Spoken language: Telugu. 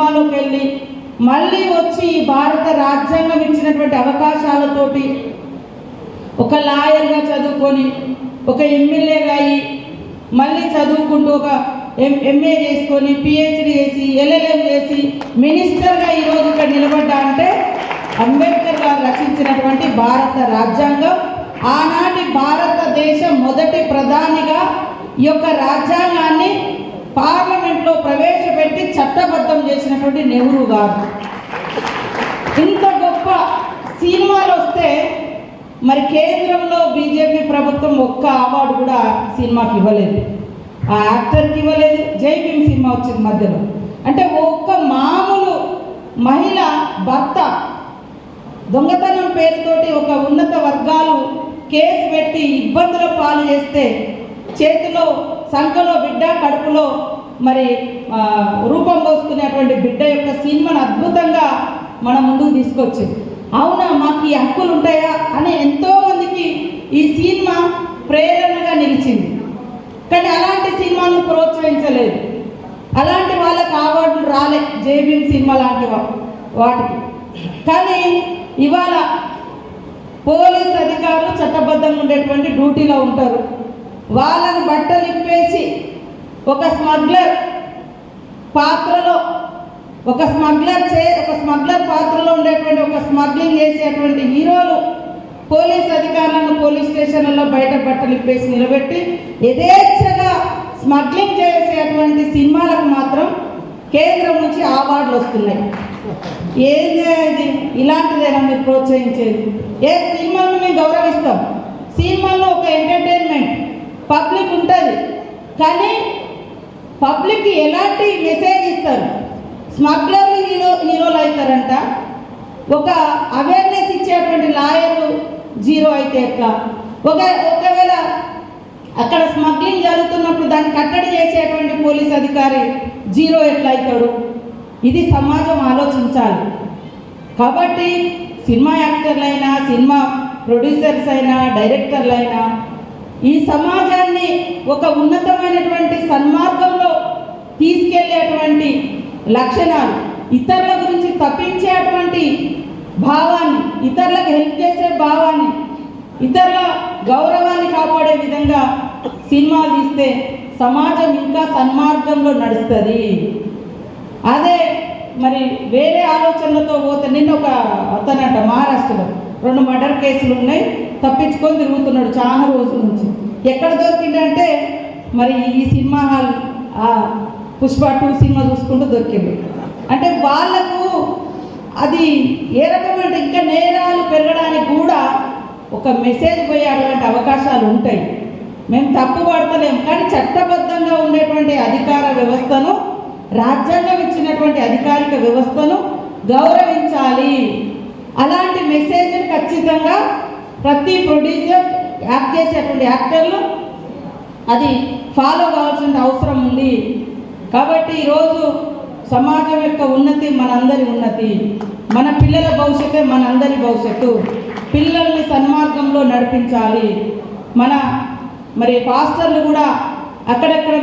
సినిమాలోకి వెళ్ళి మళ్ళీ వచ్చి భారత రాజ్యాంగం ఇచ్చినటువంటి అవకాశాలతోటి ఒక లాయర్గా చదువుకొని ఒక ఎమ్మెల్యేగా అయ్యి మళ్ళీ చదువుకుంటూ ఒక ఎంఏ చేసుకొని పిహెచ్డి చేసి ఎల్ఎల్ఎం చేసి మినిస్టర్గా ఈరోజు ఇక్కడ నిలబడ్డా అంటే అంబేద్కర్ గారు రచించినటువంటి భారత రాజ్యాంగం, ఆనాటి భారతదేశ మొదటి ప్రధానిగా ఈ యొక్క రాజ్యాంగాన్ని పార్లమెంట్లో ప్రవేశపెట్టి చట్టబద్ధం చేసినటువంటి నెహ్రూ గారు. ఇంత గొప్ప సినిమాలు వస్తే మరి కేంద్రంలో బీజేపీ ప్రభుత్వం ఒక్క అవార్డు కూడా సినిమాకి ఇవ్వలేదు, ఆ యాక్టర్కి ఇవ్వలేదు. జై భీమ్ సినిమా వచ్చింది మధ్యలో. అంటే ఒక్క మామూలు మహిళ భర్త దొంగతనం పేరుతోటి ఒక ఉన్నత వర్గాలు కేసు పెట్టి ఇబ్బందుల పాలు చేస్తే చేతిలో సంఖలో బిడ్డ కడుపులో మరి రూపం పోసుకునేటువంటి బిడ్డ యొక్క సినిమాను అద్భుతంగా మన ముందుకు తీసుకొచ్చింది. అవునా, మాకు ఈ హక్కులు ఉంటాయా అని ఎంతోమందికి ఈ సినిమా ప్రేరణగా నిలిచింది. కానీ అలాంటి సినిమాను ప్రోత్సహించలేదు, అలాంటి వాళ్ళకి అవార్డులు రాలే జై భీమ్ సినిమా లాంటి వాటికి. కానీ ఇవాళ పోలీస్ అధికారులు చట్టబద్ధంగా ఉండేటువంటి డ్యూటీలో ఉంటారు, వాళ్ళని బట్టలు ఇప్పేసి ఒక స్మగ్లర్ పాత్రలో ఒక స్మగ్లర్ పాత్రలో ఉండేటువంటి ఒక స్మగ్లింగ్ చేసేటువంటి హీరోలు పోలీస్ అధికారులను పోలీస్ స్టేషన్లలో బయట బట్టలు ఇప్పేసి నిలబెట్టి యథేచ్ఛగా స్మగ్లింగ్ చేసేటువంటి సినిమాలకు మాత్రం కేంద్రం నుంచి అవార్డులు వస్తున్నాయి. ఏంది ఇలాంటిదేనా మీరు ప్రోత్సహించేది? ఏ సినిమాలను మేము గౌరవిస్తాం, సినిమాలో ఒక ఎంటర్టైన్మెంట్ పబ్లిక్ ఉంటుంది, కానీ పబ్లిక్ ఎలాంటి మెసేజ్ ఇస్తారు? స్మగ్లర్లు హీరోలు అవుతారంట, ఒక అవేర్నెస్ ఇచ్చేటువంటి లాయర్లు జీరో అయితే ఎట్లా? ఒకవేళ అక్కడ స్మగ్లింగ్ జరుగుతున్నప్పుడు దాన్ని కట్టడి చేసేటువంటి పోలీస్ అధికారి జీరో ఎట్లా అవుతాడు? ఇది సమాజం ఆలోచించాలి. కాబట్టి సినిమా యాక్టర్లైనా సినిమా ప్రొడ్యూసర్స్ అయినా డైరెక్టర్లు అయినా ఈ సమాజాన్ని ఒక ఉన్నతమైనటువంటి సన్మార్గంలో తీసుకెళ్లేటువంటి లక్షణాలు, ఇతరుల గురించి తప్పించేటువంటి భావాన్ని, ఇతరులకు హెల్ప్ చేసే భావాన్ని, ఇతరుల గౌరవాన్ని కాపాడే విధంగా సినిమాలు తీస్తే సమాజం ఇంకా సన్మార్గంలో నడుస్తుంది. అదే మరి వేరే ఆలోచనలతో పోతే, నిన్న ఒక అతనంట మహారాష్ట్రలో 2 మర్డర్ కేసులు ఉన్నాయి, తప్పించుకొని తిరుగుతున్నాడు చాలా రోజుల నుంచి. ఎక్కడ దొరికిందంటే మరి ఈ సినిమా హాల్ పుష్ప 2 సినిమా చూసుకుంటూ దొరికింది. అంటే వాళ్లకు అది ఏ రకమైన ఇంకా నేరాలు పెరగడానికి కూడా ఒక మెసేజ్ పోయే అటువంటి అవకాశాలు ఉంటాయి. మేము తప్పు పడతలేము, కానీ చట్టబద్ధంగా ఉండేటువంటి అధికార వ్యవస్థను, రాజ్యాంగం ఇచ్చినటువంటి అధికారిక వ్యవస్థను గౌరవించాలి. అలాంటి మెసేజ్ని ఖచ్చితంగా ప్రతి ప్రొడ్యూసర్, యాక్ట్ చేసేటువంటి యాక్టర్లు అది ఫాలో కావాల్సిన అవసరం ఉంది. కాబట్టి ఈరోజు సమాజం యొక్క ఉన్నతి మనందరి ఉన్నతి, మన పిల్లల భవిష్యత్తే మనందరి భవిష్యత్తు. పిల్లల్ని సన్మార్గంలో నడిపించాలి. మరి పాస్టర్లు కూడా అక్కడక్కడ